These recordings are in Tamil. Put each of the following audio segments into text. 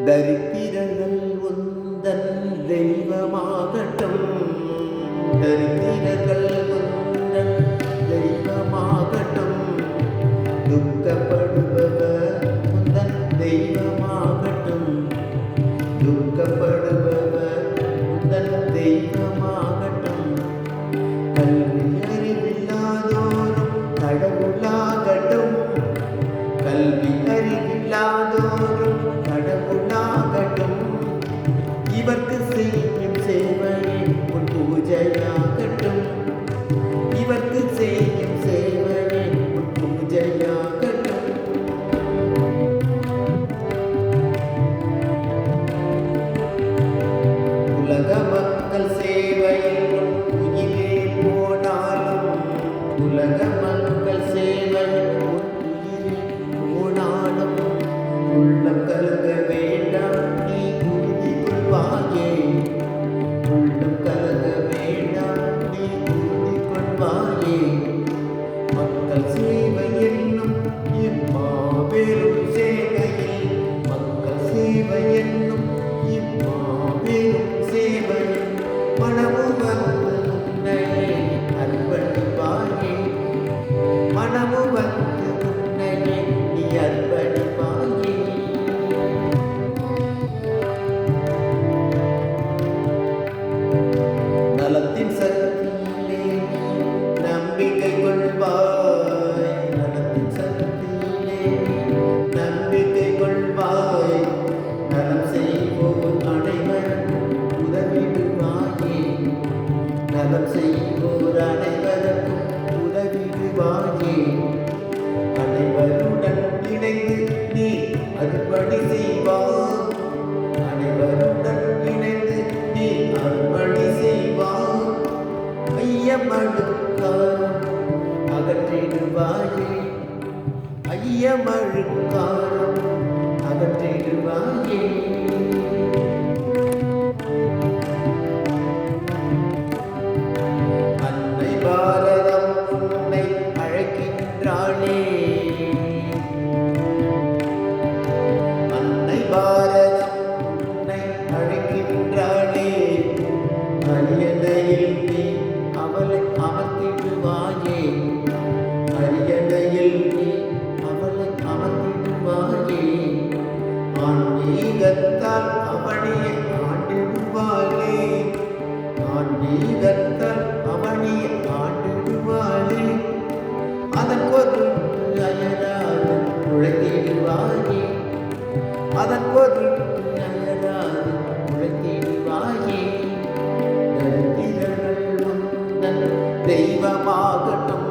தரித்திரர்கள் உந்தன் தெய்வமாகட்டும். தரித்திரர்கள் உந்தன் தெய்வமாகட்டும். துக்கப்படுபவர் உந்தன் தெய்வமாகட்டும். துக்கப்படுபவர் உந்தன் தெய்வமாகட்டும். கல்வி அறிவில்லாதோரும் கடவுளாகட்டும். கல்வி அறிவில்லாதோரும் கடவுளாகட்டும். இவர்க்கு செய்யும் சேவையை உன் பூஜையாகட்டும். இவர்க்கு செய்யும் சேவையை உன் பூஜையாகட்டும். உலக மக்கள் சேவையில் உன் உயிரே போனாலும். உலக மக்கள் சேவையில் உன் உயிரே போனாலும். உள்ளம் கலங்க வேண்டாம் நீ உறுதி கொள்வாயே. உள்ளம் கலங்க வேண்டாம் நீ உறுதி கொள்வாயே. மக்கள் சேவை என்னும் இம்மாபெரும் சேவையில். மக்கள் சேவை என்னும் இம்மாபெரும் சேவையில் மனமு வந்து உன்னையே அர்ப்பணிப்பாயே. மனமு வந்து உன்னையே நீ அர்ப்பணிப்பாயே. நலத்தின் சக்தியிலே நம்பிக்கை கொள்வாய். நலத்தின் சக்தியிலே நம்பிக்கை கொள்வாய். நலம் செய்வோர் அனைவருக்கும் உதவிடுவாயே. நலம் செய்வோர் அனைவருக்கும் உதவிடுவாயே. அனைவருடன் இணைந்து நீ அறுபடி செய்வாய். அனைவருடன் இணைந்து நீ அறுபடி செய்வாய். ஐயமழுக்காரம் அகற்றிடுவாயே. ஐயமழுக்காரம் அகற்றிடுவாயே. அன்னை பாரதம் உன்னை அழைக்கின்றாளே. அன்னை பாரதம் உன்னை அழைக்கின்றாளே. அரியணையில் நீ அவளை அமர்த்திடுவாயே. அரியணையில் நீ அவளை அமர்த்திடுவாயே. ஆன்மீகத்தால் அவனையை ஆண்டிடுவாளே. ஆன்மீகத்தால் அவனையை ஆண்டிடுவாளே. அதன் பொருட்டு அயராது உழைத்திடுவாயே. அதன் பொருட்டு அயராது உழைத்திடுவாயே. தரித்திரர்கள் உந்தன் தெய்வமாகட்டும்.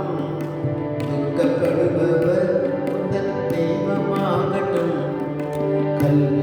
துக்கப்படுபவர் உந்தன் தெய்வமாகட்டும். கல்வி